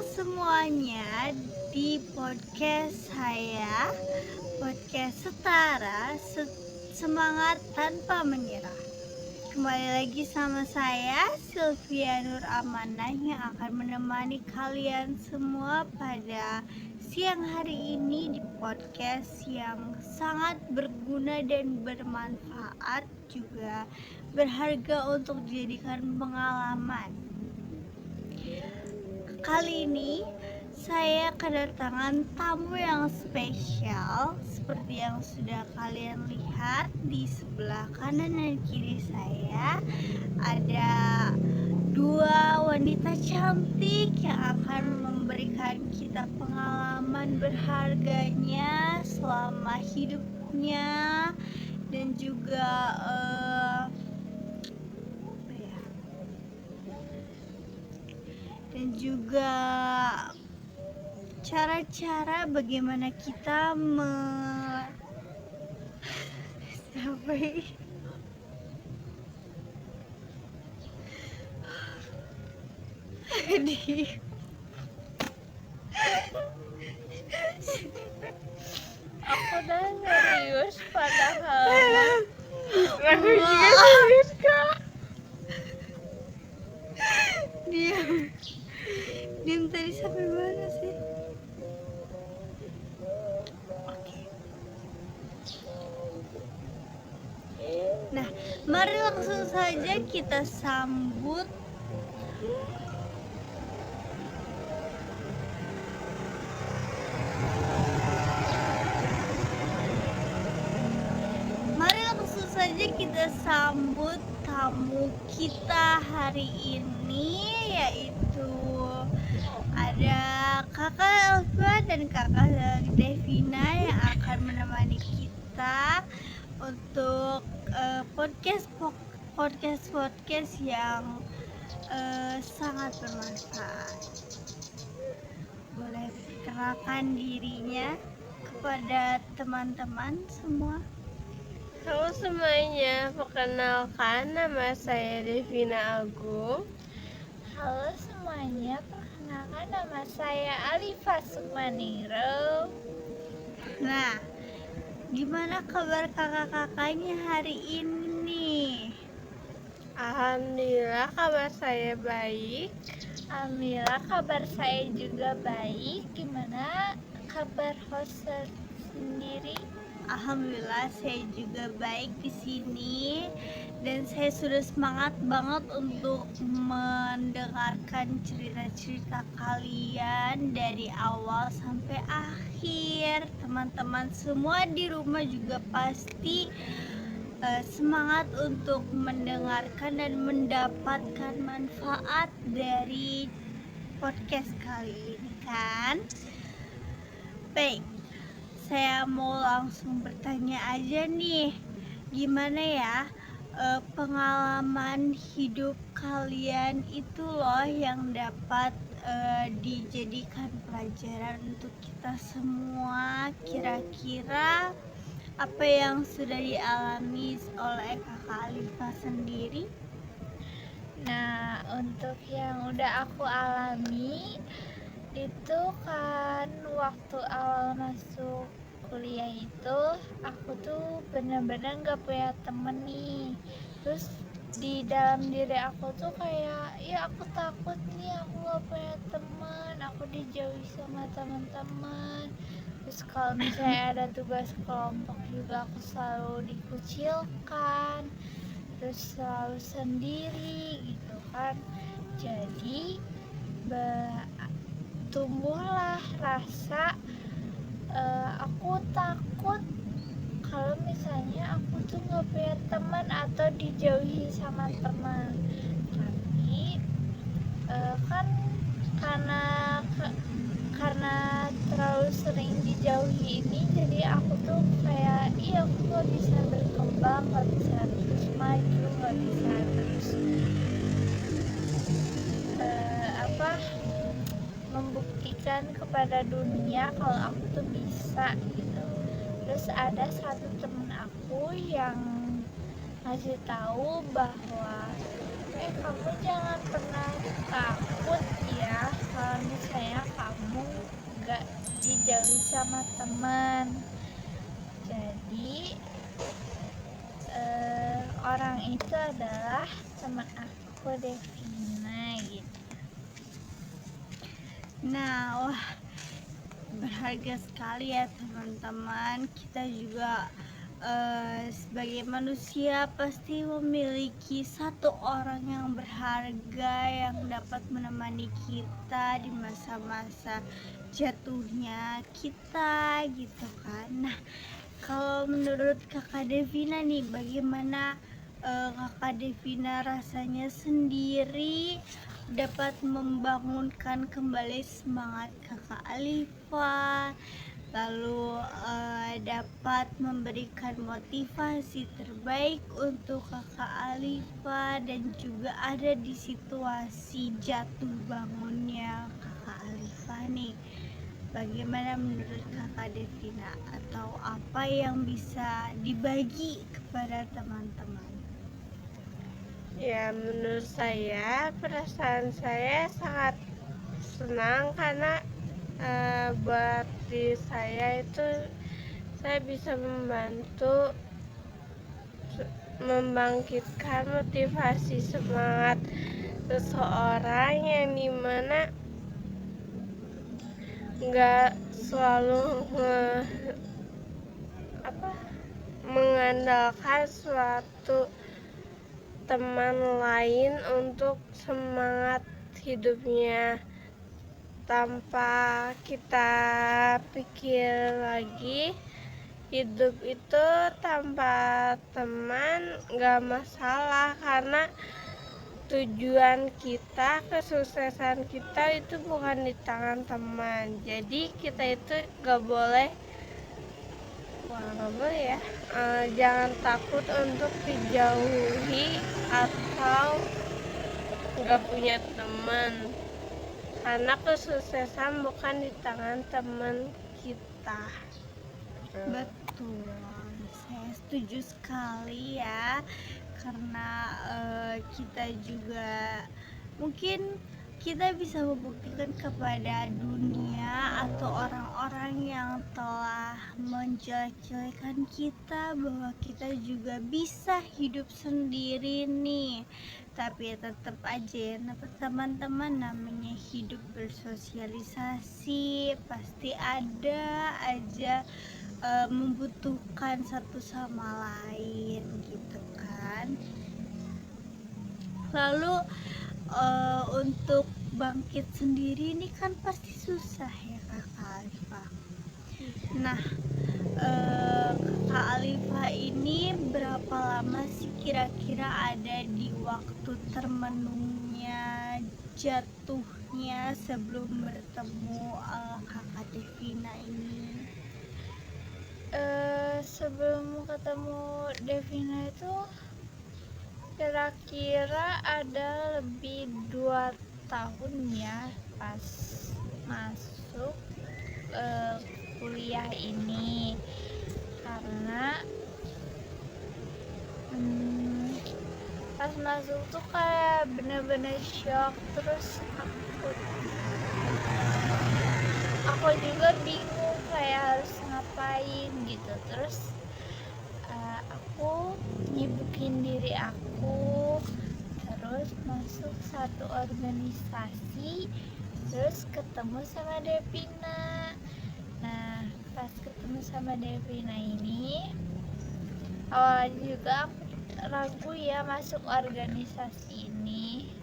semuanya di podcast saya, podcast Setara, semangat tanpa menyerah. Kembali lagi sama saya, Sylvia Nur Amanah, yang akan menemani kalian semua pada siang hari ini di podcast yang sangat berguna dan bermanfaat, juga berharga untuk dijadikan pengalaman. Kali ini saya kedatangan tamu yang spesial. Seperti yang sudah kalian lihat di sebelah kanan dan kiri saya, ada dua wanita cantik yang akan memberikan kita pengalaman berharganya selama hidupnya, dan juga cara-cara bagaimana kita sampai Aku udah serius padahal aku juga serius, Kak. Diam tadi sampai mana sih? Oke. Nah, mari langsung saja kita sambut tamu kita hari ini, yaitu ada Kakak Elva dan Kakak Devina yang akan menemani kita untuk podcast yang sangat bermanfaat. Boleh perkenalkan dirinya kepada teman-teman semua. Halo semuanya, perkenalkan nama saya Devina Agung. Halo semuanya, perkenalkan nama saya Alifa Sukmaniro. Nah, gimana kabar kakak-kakaknya hari ini? Alhamdulillah kabar saya baik. Alhamdulillah kabar saya juga baik. Gimana kabar host sendiri? Alhamdulillah saya juga baik di sini, dan saya sudah semangat banget untuk mendengarkan cerita-cerita kalian dari awal sampai akhir. Teman-teman semua di rumah juga pasti semangat untuk mendengarkan dan mendapatkan manfaat dari podcast kali ini, kan? Baik, saya mau langsung bertanya aja nih, gimana ya pengalaman hidup kalian itu loh yang dapat dijadikan pelajaran untuk kita semua. Kira-kira apa yang sudah dialami oleh Kakak Alifa sendiri? Nah, untuk yang udah aku alami itu kan waktu awal masuk kuliah itu aku tuh bener-bener gak punya temen nih. Terus di dalam diri aku tuh kayak, ya aku takut nih aku gak punya teman, aku dijauhi sama teman-teman. Terus kalau misalnya ada tugas kelompok juga aku selalu dikucilkan, terus selalu sendiri gitu kan. Jadi tumbuhlah rasa aku takut kalau misalnya aku tuh gak punya teman atau dijauhi sama teman. Tapi kan karena terlalu sering dijauhi ini, jadi aku tuh kayak aku gak bisa berkembang, gak bisa terus maju, gak bisa terus membuktikan kepada dunia kalau aku tuh bisa gitu. Terus ada satu temen aku yang ngasih tahu bahwa kamu jangan pernah takut ya kalau misalnya sama teman. Jadi orang itu adalah teman aku, Devina, gitu. Nah, wah, berharga sekali ya teman-teman. Kita juga sebagai manusia pasti memiliki satu orang yang berharga yang dapat menemani kita di masa-masa jatuhnya kita gitu kan. Nah, kalau menurut Kakak Devina nih, bagaimana Kakak Devina rasanya sendiri dapat membangunkan kembali semangat Kakak Alifa, lalu dapat memberikan motivasi terbaik untuk Kakak Alifa, dan juga ada di situasi jatuh bangunnya Kakak Alifa nih. Bagaimana menurut Kakak Devina, atau apa yang bisa dibagi kepada teman-teman? Ya, menurut saya perasaan saya sangat senang karena buat diri saya itu saya bisa membantu membangkitkan motivasi semangat seseorang yang dimana nggak selalu mengandalkan suatu teman lain untuk semangat hidupnya, tanpa kita pikir lagi. Hidup itu tanpa teman nggak masalah, karena tujuan kita, kesuksesan kita itu bukan di tangan teman. Jadi kita itu gak boleh ya, jangan takut untuk dijauhi atau gak punya teman, karena kesuksesan bukan di tangan teman kita. Betul, saya setuju sekali ya, karena kita juga mungkin kita bisa membuktikan kepada dunia atau orang-orang yang telah menjelek-jelekan kita bahwa kita juga bisa hidup sendiri nih. Tapi tetap aja ya teman-teman, namanya hidup bersosialisasi, pasti ada aja membutuhkan satu sama lain gitu kan. Lalu untuk bangkit sendiri ini kan pasti susah ya Kakak Alifa. Nah, Kakak Alifa ini berapa lama sih kira-kira ada di waktu termenungnya, jatuhnya sebelum bertemu Kakak Devina ini? Sebelum ketemu Devina itu kira-kira ada lebih 2 tahun ya, pas masuk kuliah ini. Karena pas masuk tuh kayak bener-bener shock, terus aku juga bingung kayak harus ngapain gitu. Terus aku nyibukin diri aku, terus masuk satu organisasi, terus ketemu sama Devina. Nah, pas ketemu sama Devina ini, awalnya juga aku ragu ya masuk organisasi ini.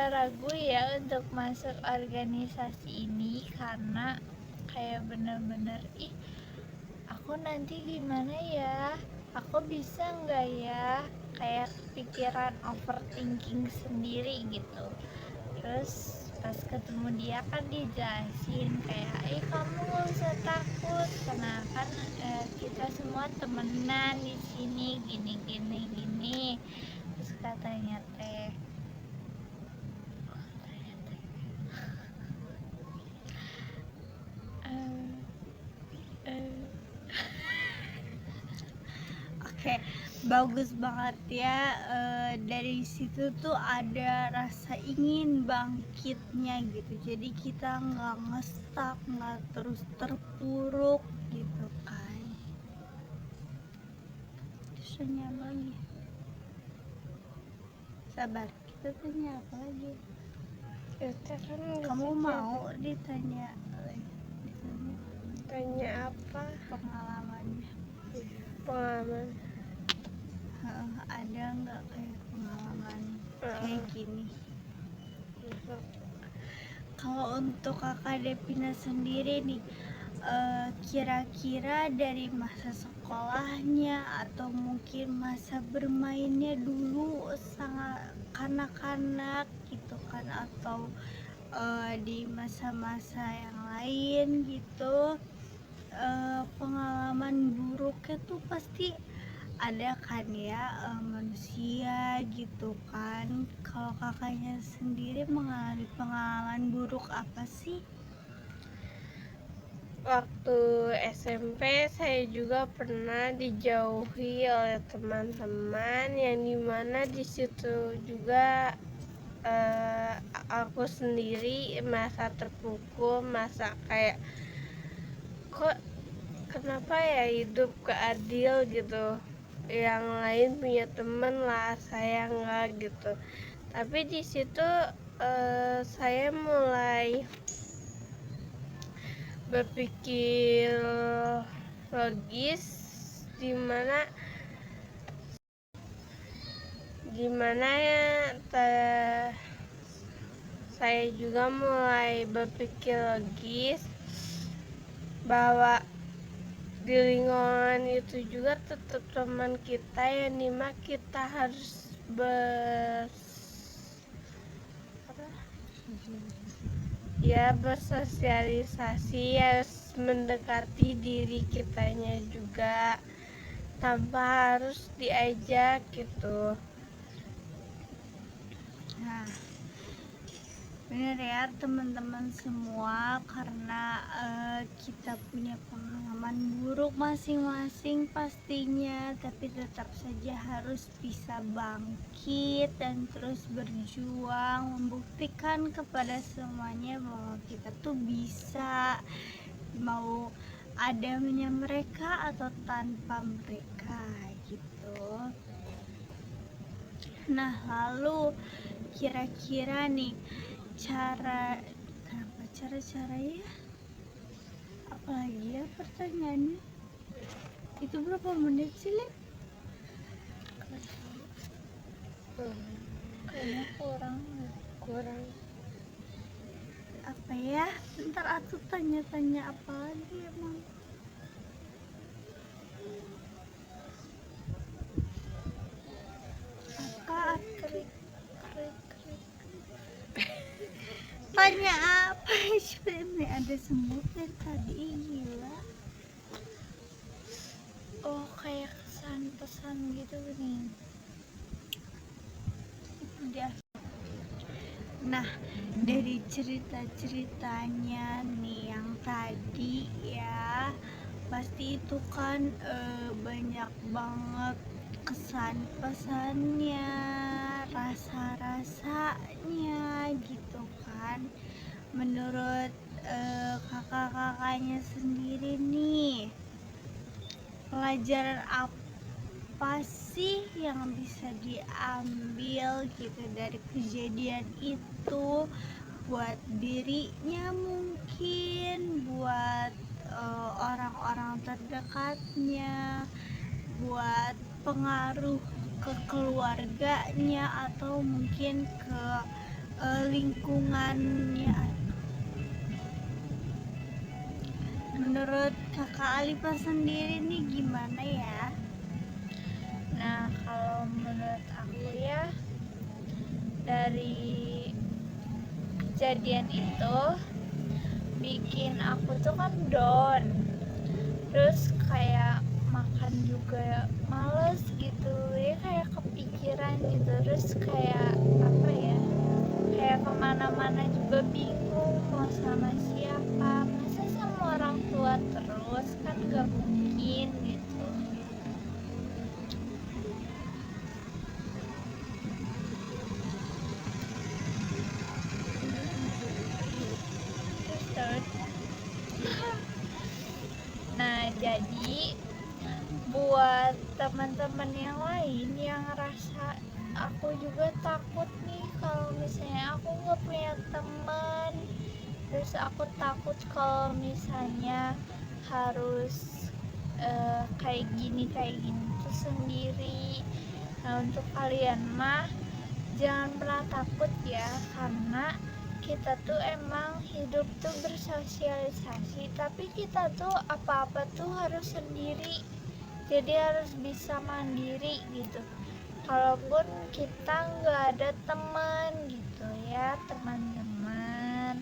Ragu ya untuk masuk organisasi ini karena kayak bener-bener aku nanti gimana ya, aku bisa nggak ya, kayak pikiran overthinking sendiri gitu. Terus pas ketemu dia kan dijelasin kayak kamu nggak usah takut, karena kan kita semua temenan di sini, gini. Terus katanya teh Kayak bagus banget ya. Dari situ tuh ada rasa ingin bangkitnya gitu, jadi kita nggak ngestak, nggak terus terpuruk gitu kan. Terus tanya apa lagi? Sabar, kita tanya apa lagi? Kita kan Kamu mau ditanya lagi? tanya apa? Pengalamannya. Pengalaman. Ada nggak kayak pengalaman kayak gini? Kalau untuk kakak Devina sendiri nih, kira-kira dari masa sekolahnya atau mungkin masa bermainnya dulu sangat kanak-kanak gitu kan, atau di masa-masa yang lain gitu, pengalaman buruknya tuh pasti ada kan ya, manusia gitu kan. Kalau kakaknya sendiri mengalami pengalaman buruk apa sih? Waktu SMP saya juga pernah dijauhi oleh teman-teman, yang dimana di situ juga aku sendiri merasa terpukul, merasa kayak kok kenapa ya hidup gak adil gitu, yang lain punya temen lah, saya enggak gitu. Tapi di situ saya mulai berpikir logis, dimana ya saya juga mulai berpikir logis bahwa di lingkungan itu juga tetap teman kita, yang dimana kita harus bersosialisasi, harus mendekati diri kitanya juga tanpa harus diajak gitu. Nah, bener ya teman-teman semua, karena kita punya pengalaman buruk masing-masing pastinya, tapi tetap saja harus bisa bangkit dan terus berjuang, membuktikan kepada semuanya bahwa kita tuh bisa, mau adanya mereka atau tanpa mereka gitu. Nah, lalu kira-kira nih, cara ya, apalagi ya pertanyaannya, itu berapa menit sih, Lip? Kayaknya kurang. Apa ya, ntar aku tanya-tanya apa lagi emang. Apa tanya apa? Sebenarnya ada semut dari tadi, gila. Oh, kayak kesan pesan gitu nih. Nah, dari cerita-ceritanya nih yang tadi ya, pasti itu kan banyak banget kesan pesannya, rasa-rasanya gitu kan. Menurut kakak-kakaknya sendiri nih, pelajaran apa sih yang bisa diambil gitu dari kejadian itu, buat dirinya mungkin, buat orang-orang terdekatnya, buat pengaruh ke keluarganya, atau mungkin ke lingkungannya. Menurut kakak Alifa sendiri nih gimana ya? Nah, kalau menurut aku ya, dari kejadian itu bikin aku tuh kan down, terus kayak makan juga males gitu ya, kayak kepikiran gitu, terus kayak apa ya, kayak kemana-mana juga bingung mau sama siapa, masa sama orang tua terus, kan gak mungkin gitu. Jadi buat teman-teman yang lain yang ngerasa aku juga takut nih kalau misalnya aku nggak punya teman, terus aku takut kalau misalnya harus kayak gini tuh sendiri. Nah, untuk kalian mah jangan pernah takut ya, karena kita tuh emang hidup tuh bersosialisasi, tapi kita tuh apa-apa tuh harus sendiri, jadi harus bisa mandiri gitu. Kalaupun kita nggak ada teman gitu ya teman-teman.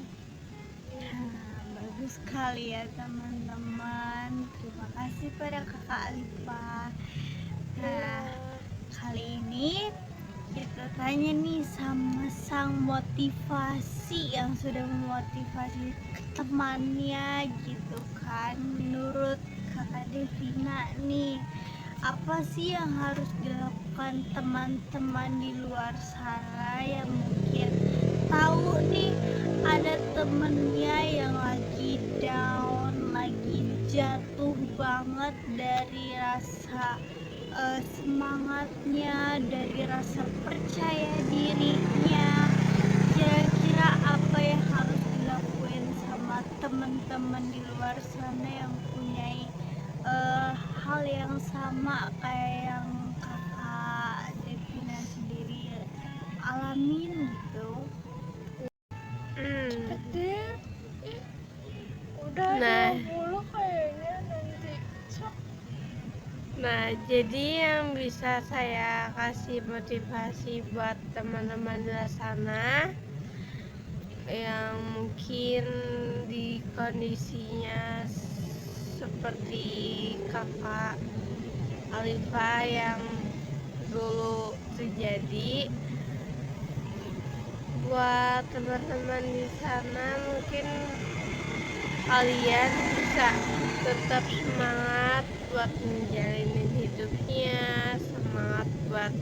Nah, bagus sekali ya teman-teman. Terima kasih pada kakak Alifa. Nah, kali ini kita tanya nih sama sang motivasi yang sudah memotivasi temannya gitu kan. Menurut kakak Devina nih, apa sih yang harus dilakukan teman-teman di luar sana yang mungkin tahu nih ada temennya yang lagi down, lagi jatuh banget dari rasa semangatnya, dari rasa percaya dirinya. Kira-kira apa yang harus dilakuin sama teman-teman di luar sana yang punya hal yang sama kayak yang kakak Devina sendiri alamin gitu? Cepet deh. Udah Nah. 20 kayaknya nanti. Sok. Nah, jadi yang bisa saya kasih motivasi buat teman-teman di luar sana yang mungkin di kondisinya seperti kakak Alifa yang dulu terjadi, buat teman-teman di sana mungkin kalian bisa tetap semangat buat menjalani hidupnya, semangat buat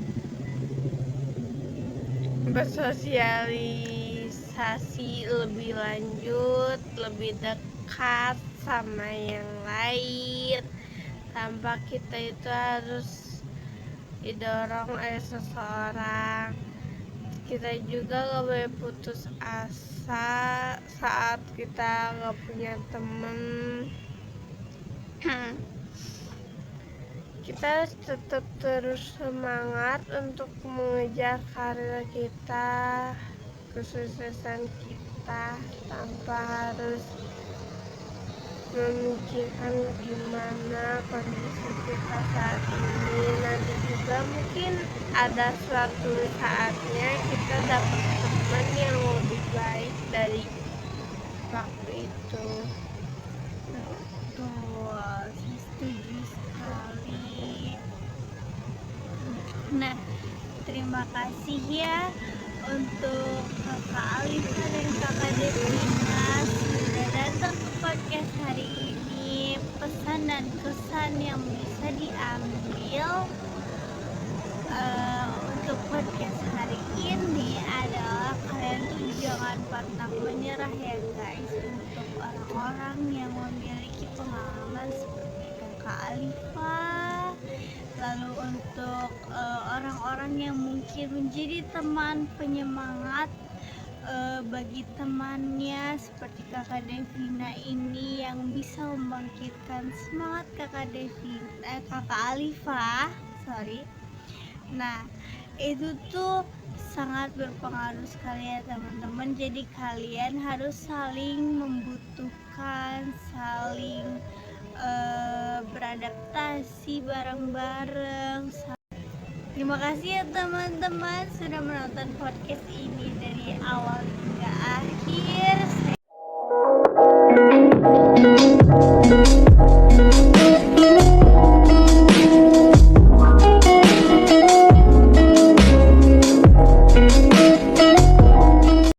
bersosialisasi lebih lanjut, lebih dekat sama yang lain, tanpa kita itu harus didorong oleh seseorang. Kita juga gak boleh putus asa saat kita gak punya temen. Kita harus tetap terus semangat untuk mengejar karir kita, kesuksesan kita, tanpa harus memikirkan gimana kondisi kita saat ini. Nanti juga mungkin ada suatu saatnya kita dapat teman yang lebih baik dari waktu itu. Betul, saya setuju sekali. Nah, terima kasih ya untuk kakak Alifa dan kakak Devina sudah datang ke podcast hari ini. Pesan dan kesan yang bisa diambil untuk podcast hari ini adalah kalian tuh jangan pernah menyerah ya guys, untuk orang-orang yang memiliki pengalaman seperti kakak Alifa. Lalu untuk orang-orang yang mungkin menjadi teman penyemangat bagi temannya seperti kakak Devina ini, yang bisa membangkitkan semangat kakak Alifa, sorry. Nah, itu tuh sangat berpengaruh sekali ya teman-teman. Jadi kalian harus saling membutuhkan, saling beradaptasi bareng-bareng. Terima kasih ya teman-teman sudah menonton podcast ini dari awal hingga akhir.